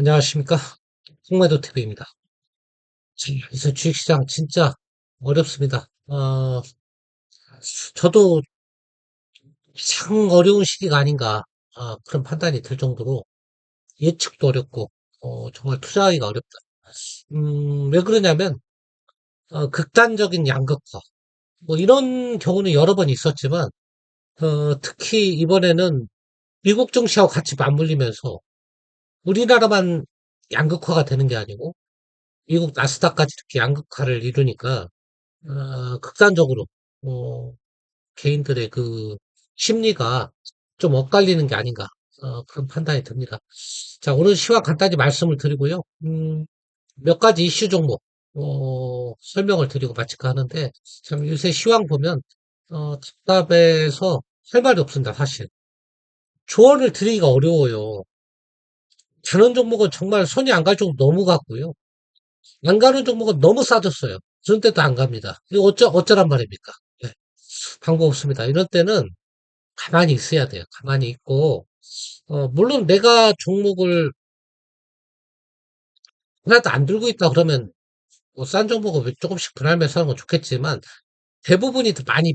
안녕하십니까? 홍매도 TV입니다. 요새 주식시장 진짜 어렵습니다. 저도 참 어려운 시기가 아닌가, 그런 판단이 들 정도로 예측도 어렵고, 정말 투자하기가 어렵다. 왜 그러냐면, 극단적인 양극화. 뭐 이런 경우는 여러 번 있었지만, 특히 이번에는 미국 증시하고 같이 맞물리면서 우리나라만 양극화가 되는 게 아니고, 미국 나스닥까지 이렇게 양극화를 이루니까, 극단적으로, 어, 개인들의 그 심리가 좀 엇갈리는 게 아닌가, 그런 판단이 듭니다. 자, 오늘 시황 간단히 말씀을 드리고요. 몇 가지 이슈 종목, 설명을 드리고 마칠까 하는데, 참 요새 시황 보면, 답답해서 할 말이 없습니다, 사실. 조언을 드리기가 어려워요. 다른 종목은 정말 손이 안 갈 정도 너무 갔고요. 안 가는 종목은 너무 싸졌어요. 그런 때도 안 갑니다. 이거 어쩌란 말입니까? 네, 방법 없습니다. 이런 때는 가만히 있어야 돼요. 가만히 있고, 물론 내가 종목을 하나도 안 들고 있다 그러면, 뭐 싼 종목을 조금씩 분할매수 하는 건 좋겠지만, 대부분이 많이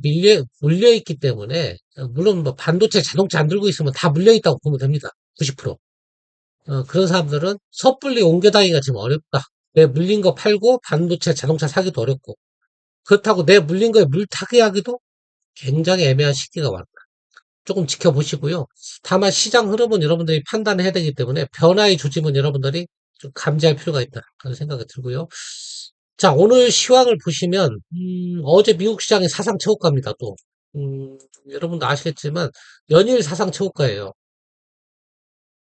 물려있기 때문에, 물론 뭐 반도체, 자동차 안 들고 있으면 다 물려있다고 보면 됩니다. 90%. 그런 사람들은 섣불리 옮겨다니기가 지금 어렵다. 내 물린 거 팔고 반도체, 자동차 사기도 어렵고, 그렇다고 내 물린 거에 물타기 하기도 굉장히 애매한 시기가 왔다. 조금 지켜보시고요. 다만 시장 흐름은 여러분들이 판단해야 되기 때문에 변화의 조짐은 여러분들이 좀 감지할 필요가 있다. 그런 생각이 들고요. 자, 오늘 시황을 보시면, 어제 미국 시장이 사상 최고가입니다, 또. 여러분도 아시겠지만, 연일 사상 최고가예요.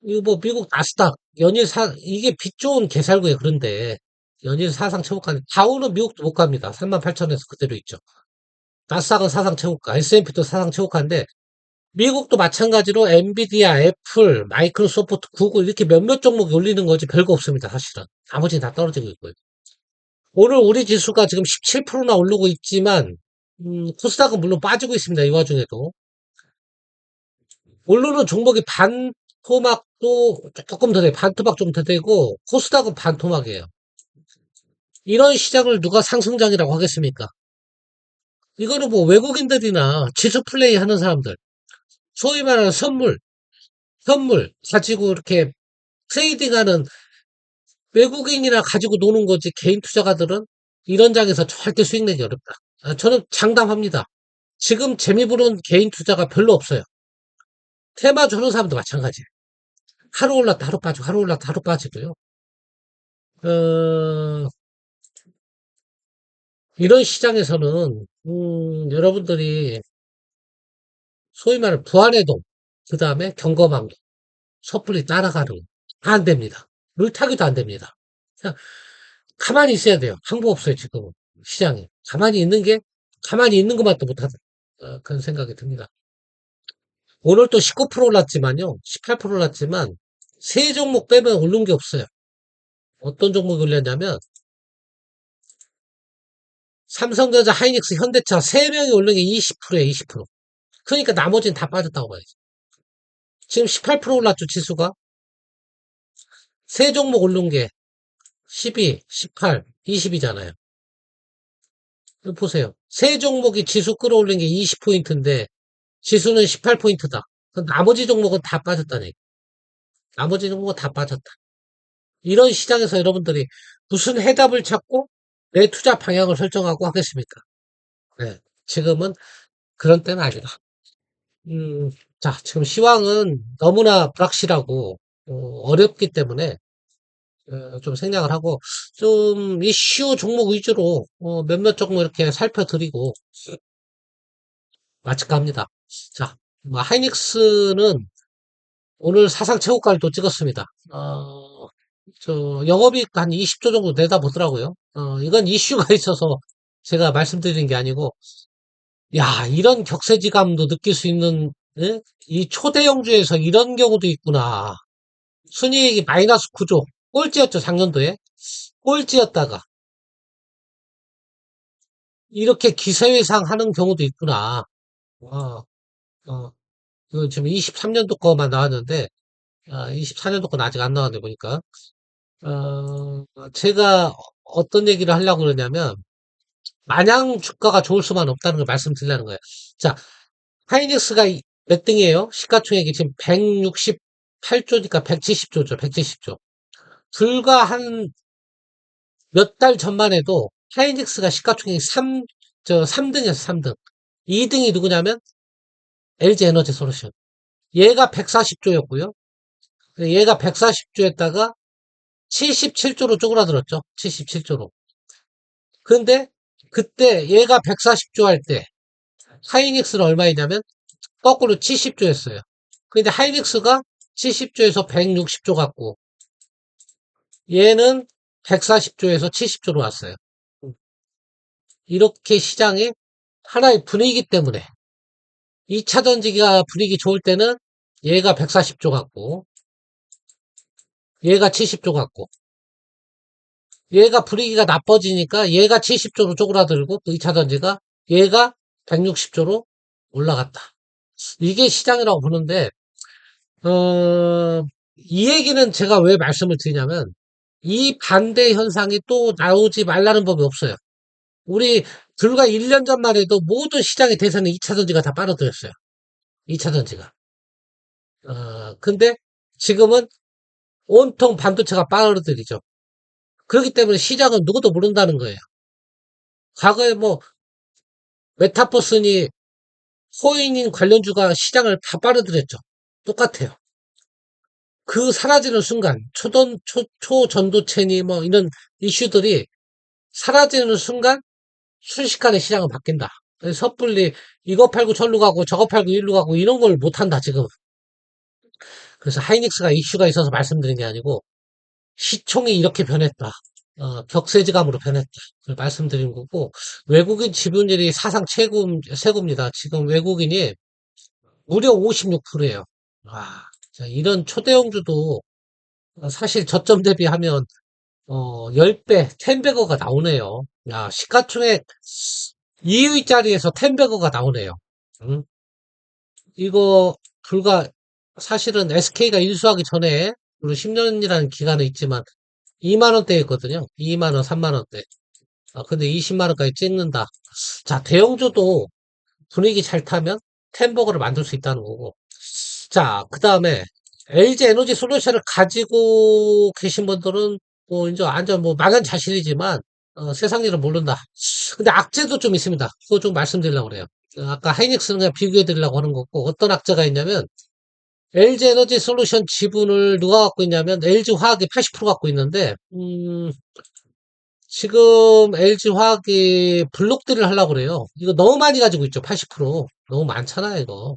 이거 뭐, 미국 나스닥, 이게 빛 좋은 개살구에 그런데, 연일 사상 최고가인데, 다우는 미국도 못 갑니다. 38,000에서 그대로 있죠. 나스닥은 사상 최고가, S&P도 사상 최고가인데, 미국도 마찬가지로 엔비디아, 애플, 마이크로소프트, 구글 이렇게 몇몇 종목이 올리는 거지 별거 없습니다. 사실은. 나머지는 다 떨어지고 있고요. 오늘 우리 지수가 지금 17%나 오르고 있지만 코스닥은 물론 빠지고 있습니다. 이 와중에도. 오르는 종목이 반토막도 조금 더 돼. 반토막 좀 더 되고 코스닥은 반토막이에요. 이런 시장을 누가 상승장이라고 하겠습니까? 이거는 뭐 외국인들이나 지수 플레이 하는 사람들, 소위 말하는 선물 가지고 이렇게 트레이딩하는 외국인이나 가지고 노는 거지 개인 투자가들은 이런 장에서 절대 수익 내기 어렵다. 저는 장담합니다. 지금 재미 보는 개인 투자가 별로 없어요. 테마 주는 사람도 마찬가지예요. 하루 올랐다 하루 빠지고 하루 올랐다 하루 빠지고요. 어, 이런 시장에서는 여러분들이 소위 말하는 부안해동 그 다음에 경거망동 섣불리 따라가는 다 안 됩니다. 물타기도 안 됩니다. 그냥 가만히 있어야 돼요. 방법 없어요 지금은 시장에 가만히 있는 것만도 못하다. 그런 생각이 듭니다. 오늘 또 19% 올랐지만요. 18% 올랐지만 세 종목 빼면 오른 게 없어요. 어떤 종목이 올렸냐면 삼성전자, 하이닉스, 현대차 세 명이 오른 게 20%예요. 20%. 그러니까 나머지는 다 빠졌다고 봐야지. 지금 18% 올랐죠. 지수가. 세 종목 오른 게 12, 18, 20이잖아요. 보세요. 세 종목이 지수 끌어올린 게 20포인트인데 지수는 18포인트다. 나머지 종목은 다 빠졌다네. 나머지 종목은 다 빠졌다. 이런 시장에서 여러분들이 무슨 해답을 찾고 내 투자 방향을 설정하고 하겠습니까? 네. 지금은 그런 때는 아니다. 음, 자, 지금 시황은 너무나 불확실하고, 어렵기 때문에, 좀 생략을 하고, 좀 이슈 종목 위주로, 몇몇 종목 이렇게 살펴드리고, 마칠까 합니다. 자, 뭐 하이닉스는 오늘 사상 최고가를 또 찍었습니다. 영업이익 한 20조 정도 내다 보더라고요. 이건 이슈가 있어서 제가 말씀드리는 게 아니고, 야, 이런 격세지감도 느낄 수 있는, 예? 이 초대형주에서 이런 경우도 있구나. 순이익이 마이너스 9조. 꼴찌였죠, 작년도에. 꼴찌였다가, 이렇게 기세회상 하는 경우도 있구나. 와, 이거 지금 23년도 거만 나왔는데, 24년도 건 아직 안 나왔는데 보니까. 제가 어떤 얘기를 하려고 그러냐면, 마냥 주가가 좋을 수만 없다는 걸 말씀드리려는 거예요. 자, 하이닉스가 몇 등이에요? 시가총액이 지금 168조니까 170조죠, 170조. 불과 한 몇 달 전만 해도 하이닉스가 시가총액이 3등이었어, 3등. 2등이 누구냐면 LG 에너지 솔루션. 얘가 140조였고요. 얘가 140조였다가 77조로 쪼그라들었죠. 77조로. 근데 그때 얘가 140조 할 때 하이닉스는 얼마이냐면 거꾸로 70조였어요. 근데 하이닉스가 70조에서 160조 갖고 얘는 140조에서 70조로 왔어요. 이렇게 시장이 하나의 분위기 때문에 2차 전지가 분위기 좋을 때는 얘가 140조 같고 얘가 70조 같고 얘가 분위기가 나빠지니까 얘가 70조로 쪼그라들고 그 2차 전지가 얘가 160조로 올라갔다. 이게 시장이라고 보는데 이 얘기는 제가 왜 말씀을 드리냐면 이 반대 현상이 또 나오지 말라는 법이 없어요. 우리 불과 1년 전만 해도 모든 시장의 대세는 2차 전지가 다 빨아들였어요. 2차 전지가. 근데 지금은 온통 반도체가 빨아들이죠. 그렇기 때문에 시장은 누구도 모른다는 거예요. 과거에 뭐 메타버스니 코인인 관련주가 시장을 다 빨아들였죠. 똑같아요. 그 사라지는 순간 초전도체니 뭐 이런 이슈들이 사라지는 순간 순식간에 시장은 바뀐다. 섣불리 이거 팔고 절로 가고 저거 팔고 일로 가고 이런 걸 못한다 지금. 그래서 하이닉스가 이슈가 있어서 말씀드린 게 아니고 시총이 이렇게 변했다. 격세지감으로 변했다. 그걸 말씀드린 거고 외국인 지분율이 사상 최고입니다. 지금 외국인이 무려 56%예요. 와, 자, 이런 초대형주도 사실 저점 대비하면 10배, 10배거가 나오네요. 야, 시가총액 2위짜리에서 10배거가 나오네요. 응? 이거 불과 사실은 SK가 인수하기 전에 물론 10년이라는 기간은 있지만 2만 원대였거든요. 2만 원, 3만 원대. 근데 20만 원까지 찍는다. 자, 대형주도 분위기 잘 타면 10버거를 만들 수 있다는 거고. 자, 그 다음에 LG 에너지 솔루션을 가지고 계신 분들은 뭐 이제 완전 뭐 망한 자신이지만 세상 일은 모른다. 근데 악재도 좀 있습니다. 그거 좀 말씀드리려고 그래요. 아까 하이닉스는 그냥 비교해 드리려고 하는 거고 어떤 악재가 있냐면 LG 에너지 솔루션 지분을 누가 갖고 있냐면 LG 화학이 80% 갖고 있는데 지금 LG 화학이 블록딜을 하려고 그래요. 이거 너무 많이 가지고 있죠. 80%. 너무 많잖아요, 이거.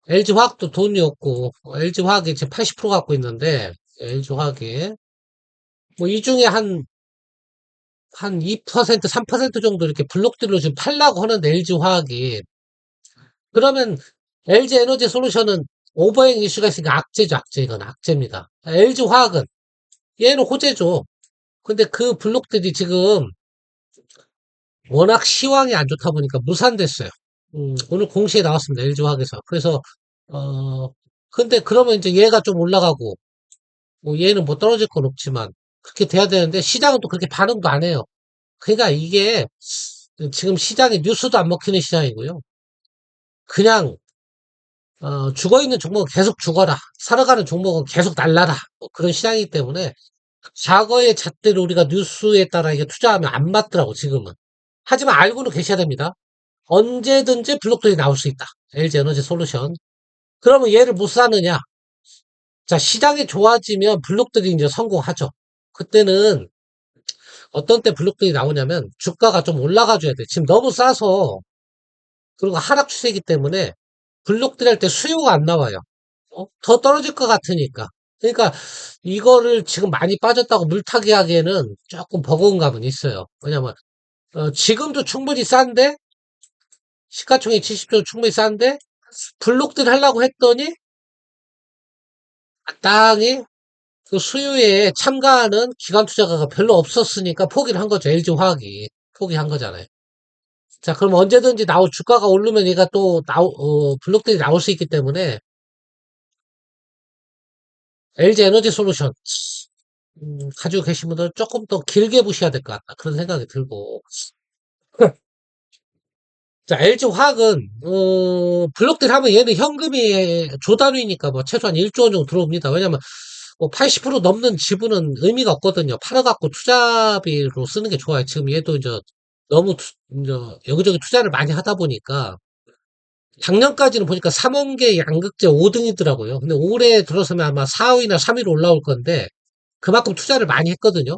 LG 화학도 돈이 없고, LG 화학이 지금 80% 갖고 있는데, LG 화학이, 뭐, 이 중에 한 2%, 3% 정도 이렇게 블록들로 지금 팔라고 하는데, LG 화학이. 그러면, LG 에너지 솔루션은 오버행 이슈가 있으니까 악재죠, 악재. 이건 악재입니다. LG 화학은, 얘는 호재죠. 근데 그 블록들이 지금 워낙 시황이 안 좋다 보니까 무산됐어요. 오늘 공시에 나왔습니다, LG 화학에서. 그래서, 어, 근데 그러면 이제 얘가 좀 올라가고, 뭐 얘는 뭐 떨어질 건 없지만 그렇게 돼야 되는데 시장은 또 그렇게 반응도 안 해요. 그러니까 이게 지금 시장이 뉴스도 안 먹히는 시장이고요. 그냥 죽어 있는 종목은 계속 죽어라. 살아가는 종목은 계속 날라라. 뭐 그런 시장이기 때문에 과거의 잣대로 우리가 뉴스에 따라 이게 투자하면 안 맞더라고 지금은. 하지만 알고는 계셔야 됩니다. 언제든지 블록들이 나올 수 있다. LG 에너지 솔루션. 그러면 얘를 못 사느냐? 자, 시장이 좋아지면 블록들이 이제 성공하죠. 그때는 어떤 때 블록들이 나오냐면 주가가 좀 올라가 줘야 돼. 지금 너무 싸서 그리고 하락 추세이기 때문에 블록들이 할 때 수요가 안 나와요. 더 떨어질 것 같으니까. 그러니까 이거를 지금 많이 빠졌다고 물타기 하기에는 조금 버거운 감은 있어요. 왜냐면 지금도 충분히 싼데 시가총액 70조 충분히 싼데 블록들 하려고 했더니 땅이 그 수요에 참가하는 기관 투자가가 별로 없었으니까 포기를 한 거죠. LG 화학이 포기한 거잖아요. 자, 그럼 언제든지 주가가 오르면 얘가 또 블록들이 나올 수 있기 때문에, LG 에너지 솔루션 가지고 계신 분들은 조금 더 길게 보셔야 될 것 같다. 그런 생각이 들고. 자, LG 화학은, 블록들 하면 얘는 현금이 조달이니까 뭐 최소한 1조 원 정도 들어옵니다. 왜냐면 뭐 80% 넘는 지분은 의미가 없거든요. 팔아갖고 투자비로 쓰는 게 좋아요. 지금 얘도 이제 너무 이제 여기저기 투자를 많이 하다 보니까 작년까지는 보니까 3원계 양극재 5등이더라고요. 근데 올해 들어서면 아마 4위나 3위로 올라올 건데 그만큼 투자를 많이 했거든요.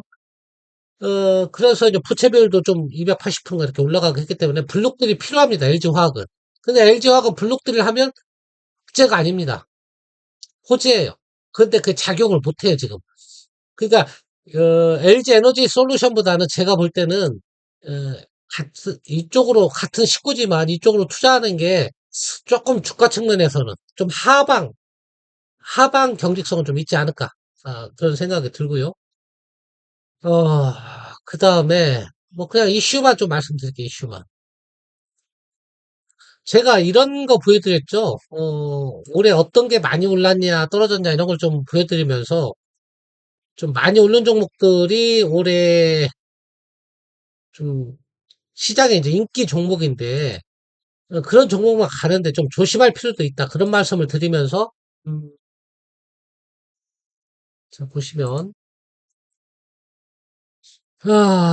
그래서 이제 부채비율도 좀 280%가 이렇게 올라가고 했기 때문에 블록들이 필요합니다. LG화학은. 근데 LG화학은 블록들을 하면 국제가 아닙니다. 호재예요. 근데 그 작용을 못해요, 지금. 그러니까 LG 에너지 솔루션보다는 제가 볼 때는 이쪽으로 같은 식구지만 이쪽으로 투자하는 게 조금 주가 측면에서는 좀 하방 경직성은 좀 있지 않을까. 그런 생각이 들고요. 그 다음에 뭐 그냥 이슈만 좀 말씀드릴게요, 이슈만. 제가 이런 거 보여드렸죠. 올해 어떤 게 많이 올랐냐, 떨어졌냐, 이런 걸 좀 보여드리면서, 좀 많이 오른 종목들이 올해 좀 시장에 이제 인기 종목인데, 그런 종목만 가는데 좀 조심할 필요도 있다. 그런 말씀을 드리면서, 음, 자, 보시면,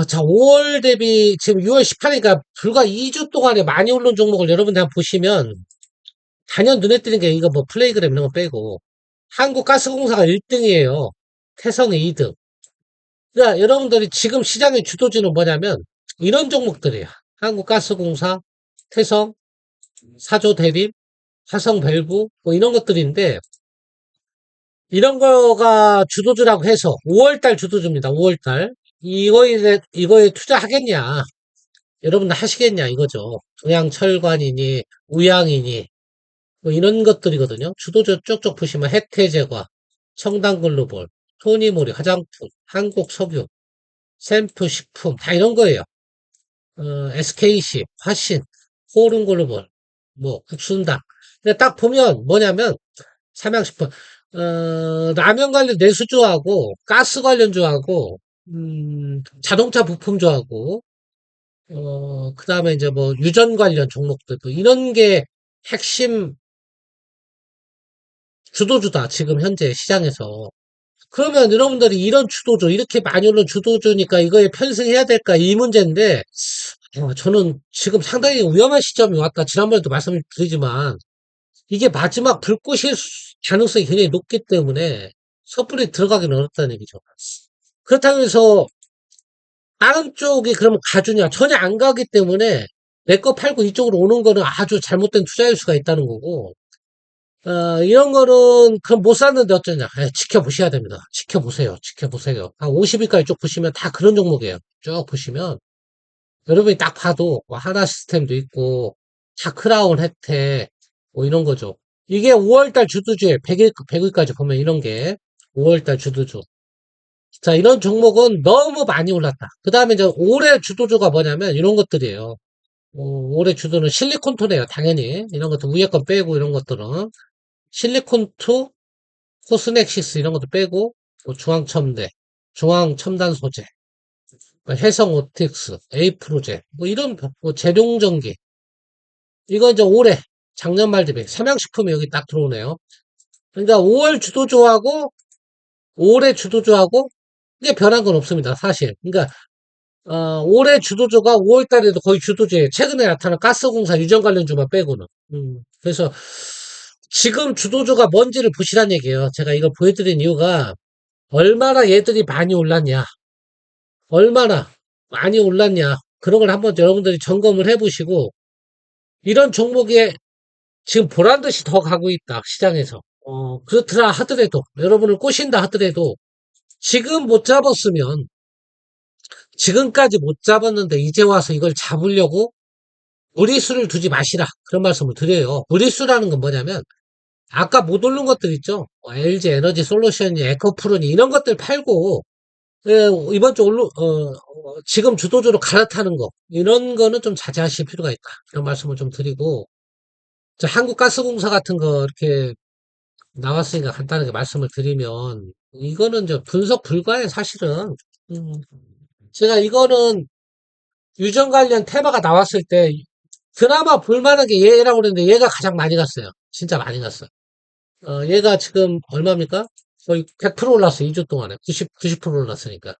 자, 5월 대비 지금 6월 18일이니까 불과 2주 동안에 많이 오른 종목을 여러분들 한번 보시면, 단연 눈에 띄는 게 이거 뭐 플레이그램 이런 거 빼고, 한국가스공사가 1등이에요. 태성이 2등. 그러니까 여러분들이 지금 시장의 주도주는 뭐냐면 이런 종목들이에요. 한국가스공사, 태성, 사조대립, 화성밸브 뭐 이런 것들인데 이런 거가 주도주라고 해서 5월달 주도주입니다. 5월달 이거에 투자하겠냐? 여러분들 하시겠냐 이거죠. 동양철관이니 우양이니 뭐 이런 것들이거든요. 주도주 쭉쭉 보시면 혜태제과, 청담글로벌, 토니모리 화장품, 한국석유, 샘프식품 다 이런 거예요. SKC, 화신, 호른글로벌, 뭐 국순당. 근데 딱 보면 뭐냐면 삼양식품, 라면 관련 내수주하고 가스 관련주하고 자동차 부품주하고 그다음에 이제 뭐 유전 관련 종목들 뭐 이런 게 핵심 주도주다 지금 현재 시장에서. 그러면 여러분들이 이런 주도주 이렇게 많이 오른 주도주니까 이거에 편승해야 될까 이 문제인데 저는 지금 상당히 위험한 시점이 왔다. 지난번에도 말씀을 드리지만, 이게 마지막 불꽃일 가능성이 굉장히 높기 때문에, 섣불리 들어가기는 어렵다는 얘기죠. 그렇다고 해서, 다른 쪽이 그러면 가주냐? 전혀 안 가기 때문에, 내 거 팔고 이쪽으로 오는 거는 아주 잘못된 투자일 수가 있다는 거고, 이런 거는, 그럼 못 샀는데 어쩌냐? 지켜보셔야 됩니다. 지켜보세요. 지켜보세요. 한 50일까지 쭉 보시면 다 그런 종목이에요. 쭉 보시면. 여러분이 딱 봐도 뭐 하나 시스템도 있고 다크라운 혜택 뭐 이런 거죠. 이게 5월달 주도주에 100일까지 보면 이런 게 5월달 주도주. 자, 이런 종목은 너무 많이 올랐다. 그 다음에 이제 올해 주도주가 뭐냐면 이런 것들이에요. 올해 주도는 실리콘토네요. 당연히. 이런 것도 위에 거 빼고 이런 것들은. 실리콘투, 코스넥시스 이런 것도 빼고 뭐 중앙첨대, 중앙첨단 소재, 뭐 해성오틱스, 에이프로제 뭐 이런 뭐 재룡전기 이거 이제 올해 작년 말 대비 삼양식품이 여기 딱 들어오네요. 그러니까 5월 주도주하고 올해 주도주하고 이게 변한 건 없습니다. 사실. 그러니까 올해 주도주가 5월 달에도 거의 주도주에 최근에 나타난 가스공사 유전 관련주만 빼고는. 그래서 지금 주도주가 뭔지를 보시란 얘기예요. 제가 이걸 보여드린 이유가 얼마나 얘들이 많이 올랐냐, 얼마나 많이 올랐냐 그런 걸 한번 여러분들이 점검을 해보시고 이런 종목에 지금 보란 듯이 더 가고 있다, 시장에서. 그렇더라 하더라도, 여러분을 꼬신다 하더라도, 지금 못 잡았으면, 지금까지 못 잡았는데, 이제 와서 이걸 잡으려고 무리수를 두지 마시라. 그런 말씀을 드려요. 무리수라는 건 뭐냐면, 아까 못 오른 것들 있죠? LG 에너지 솔루션이, 에코프로니, 이런 것들 팔고, 이번 주 지금 주도주로 갈아타는 거, 이런 거는 좀 자제하실 필요가 있다. 이런 말씀을 좀 드리고, 자, 한국가스공사 같은 거, 이렇게 나왔으니까 간단하게 말씀을 드리면, 이거는 저 분석 불가에 사실은. 음, 제가 이거는 유전 관련 테마가 나왔을 때, 그나마 볼만한 게 얘라고 그랬는데, 얘가 가장 많이 갔어요. 진짜 많이 갔어요. 얘가 지금 얼마입니까? 거의 100% 올랐어요. 2주 동안에. 90% 올랐으니까.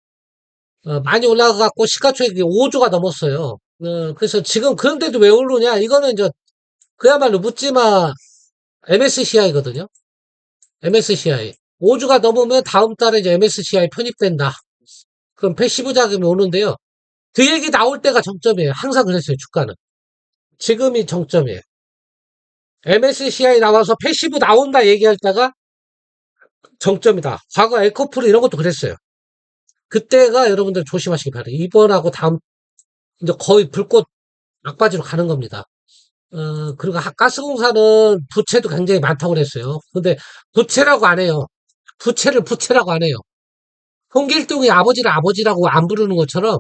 많이 올라가갖고 시가총액이 5조가 넘었어요. 그래서 지금 그런데도 왜 오르냐? 이거는 이제 그야말로 묻지마 MSCI거든요. MSCI. 5주가 넘으면 다음 달에 이제 MSCI 편입된다. 그럼 패시브 자금이 오는데요. 그 얘기 나올 때가 정점이에요. 항상 그랬어요. 주가는. 지금이 정점이에요. MSCI 나와서 패시브 나온다 얘기할 때가 정점이다. 과거 에코프로 이런 것도 그랬어요. 그때가 여러분들 조심하시기 바래요. 이번하고 다음 이제 거의 불꽃 막바지로 가는 겁니다. 그리고 가스공사는 부채도 굉장히 많다고 그랬어요. 근데 부채라고 안 해요. 부채를 부채라고 안 해요. 홍길동이 아버지를 아버지라고 안 부르는 것처럼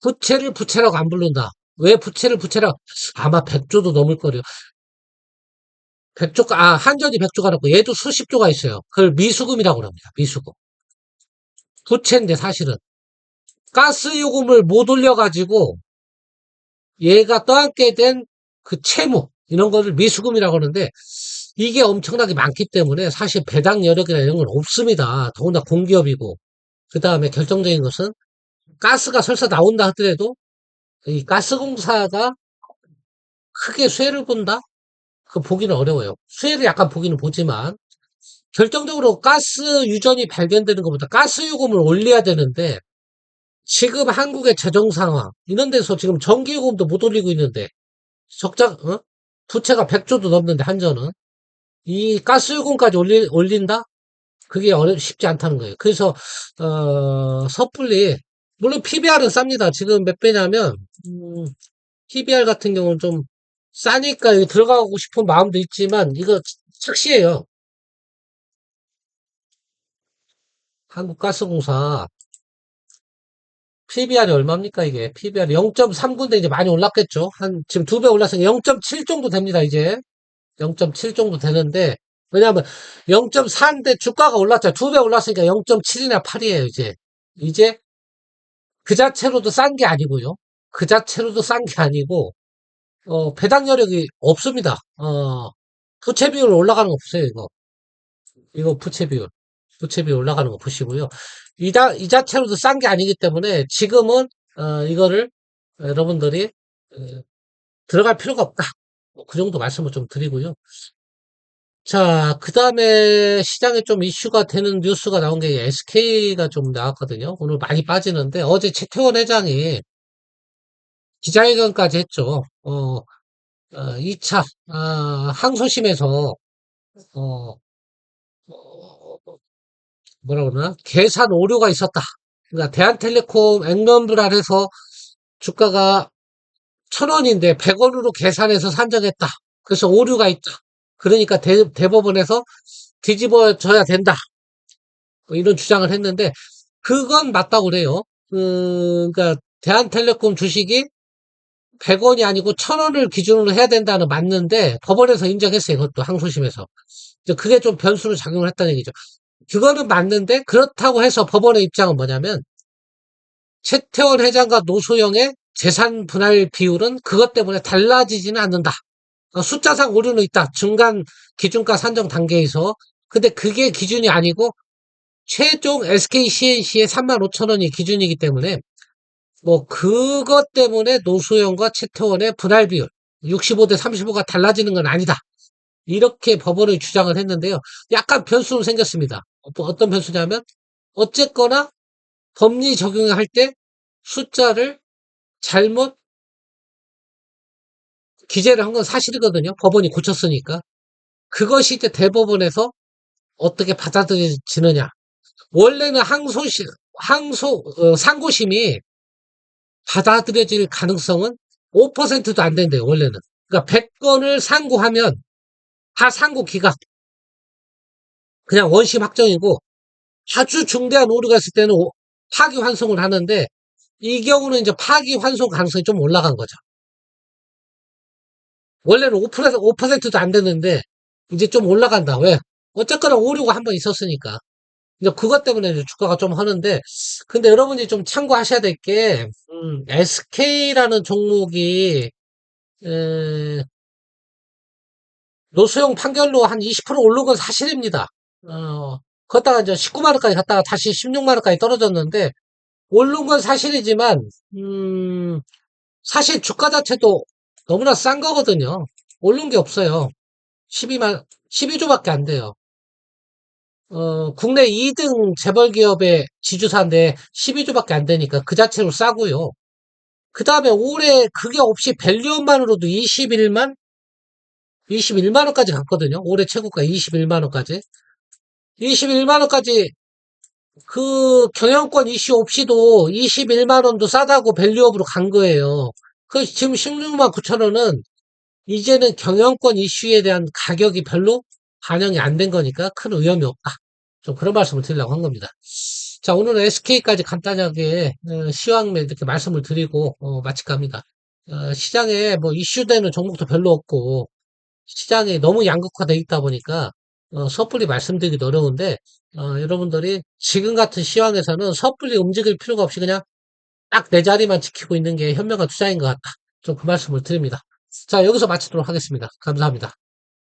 부채를 부채라고 안 부른다. 왜 부채를 부채라고? 아마 100조도 넘을 거래요. 100조가, 한전이 100조가 넘고 얘도 수십 조가 있어요. 그걸 미수금이라고 합니다. 미수금. 부채인데 사실은. 가스 요금을 못 올려가지고 얘가 떠안게 된 그 채무, 이런 거를 미수금이라고 하는데 이게 엄청나게 많기 때문에 사실 배당 여력이나 이런 건 없습니다. 더군다나 공기업이고. 그 다음에 결정적인 것은 가스가 설사 나온다 하더라도 이 가스공사가 크게 수혜를 본다? 그 보기는 어려워요. 수혜를 약간 보기는 보지만 결정적으로 가스 유전이 발견되는 것보다 가스 요금을 올려야 되는데 지금 한국의 재정 상황 이런 데서 지금 전기 요금도 못 올리고 있는데 부채가 100조도 넘는데 한전은 이 가스 요금까지 올린다? 그게 쉽지 않다는 거예요. 그래서 섣불리 물론 PBR은 쌉니다. 지금 몇 배냐면 PBR 같은 경우는 좀 싸니까 여기 들어가고 싶은 마음도 있지만 이거 착시예요. 한국가스공사 PBR이 얼마입니까 이게? PBR이 0.3인데 이제 많이 올랐겠죠. 한 지금 2배 올랐으니 0.7 정도 됩니다 이제. 0.7 정도 되는데 왜냐하면 0.4인데 주가가 올랐잖아요. 2배 올랐으니까 0.7이나 8이에요 이제. 이제 그 자체로도 싼 게 아니고요. 그 자체로도 싼 게 아니고 배당 여력이 없습니다. 부채 비율 올라가는 거 보세요 이거. 이거 부채 비율. 부채 비율 올라가는 거 보시고요. 이 자체로도 싼 게 아니기 때문에 지금은 이거를 여러분들이 어, 들어갈 필요가 없다. 뭐그 정도 말씀을 좀 드리고요. 자, 그 다음에 시장에 좀 이슈가 되는 뉴스가 나온 게 SK가 좀 나왔거든요. 오늘 많이 빠지는데 어제 최태원 회장이 기자회견까지 했죠. 2차 항소심에서 어, 어, 뭐라 그러나 계산 오류가 있었다. 그러니까 대한텔레콤 액면불알해서 주가가 1,000원인데 100원으로 계산해서 산정했다. 그래서 오류가 있다. 그러니까 대법원에서 뒤집어져야 된다. 뭐 이런 주장을 했는데 그건 맞다고 그래요. 그러니까 대한텔레콤 주식이 100원이 아니고 1,000원을 기준으로 해야 된다는 맞는데 법원에서 인정했어요. 그것도 항소심에서. 그게 좀 변수로 작용을 했다는 얘기죠. 그거는 맞는데 그렇다고 해서 법원의 입장은 뭐냐면 최태원 회장과 노소영의 재산 분할 비율은 그것 때문에 달라지지는 않는다. 숫자상 오류는 있다. 중간 기준가 산정 단계에서. 근데 그게 기준이 아니고 최종 SK CNC의 35,000원이 기준이기 때문에 뭐 그것 때문에 노소영과 최태원의 분할 비율 65대 35가 달라지는 건 아니다. 이렇게 법원의 주장을 했는데요. 약간 변수는 생겼습니다. 어떤 변수냐면 어쨌거나 법리 적용을 할 때 숫자를 잘못 기재를 한 건 사실이거든요. 법원이 고쳤으니까. 그것이 이제 대법원에서 어떻게 받아들여지느냐. 원래는 상고심이 받아들여질 가능성은 5%도 안 된대요, 원래는. 그러니까 100건을 상고하면 다 상고 기각. 그냥 원심 확정이고 아주 중대한 오류가 있을 때는 파기환송을 하는데 이 경우는 이제 파기환송 가능성이 좀 올라간 거죠. 원래는 5%도 안 되는데 이제 좀 올라간다. 왜? 어쨌거나 오류가 한번 있었으니까. 이제 그것 때문에 이제 주가가 좀 하는데, 근데 여러분이 좀 참고하셔야 될 게, SK라는 종목이, 에, 노수용 판결로 한 20% 오른 건 사실입니다. 걷다가 이제 19만 원까지 갔다가 다시 16만 원까지 떨어졌는데, 오른 건 사실이지만, 음, 사실 주가 자체도 너무나 싼 거거든요. 오른 게 없어요. 12조밖에 안 돼요. 국내 2등 재벌 기업의 지주사인데 12조밖에 안 되니까 그 자체로 싸고요. 그 다음에 올해 그게 없이 밸류업만으로도 21만 원까지 갔거든요. 올해 최고가 21만 원까지. 21만 원까지 그 경영권 이슈 없이도 21만 원도 싸다고 밸류업으로 간 거예요. 그 지금 16만 9천 원은 이제는 경영권 이슈에 대한 가격이 별로 반영이 안 된 거니까 큰 위험이 없다. 좀 그런 말씀을 드리려고 한 겁니다. 자, 오늘은 SK까지 간단하게 시황매 이렇게 말씀을 드리고 마칠까 합니다. 시장에 뭐 이슈되는 종목도 별로 없고 시장이 너무 양극화돼 있다 보니까 섣불리 말씀드리기도 어려운데 여러분들이 지금 같은 시황에서는 섣불리 움직일 필요가 없이 그냥 딱 내 자리만 지키고 있는 게 현명한 투자인 것 같다. 좀 그 말씀을 드립니다. 자, 여기서 마치도록 하겠습니다. 감사합니다.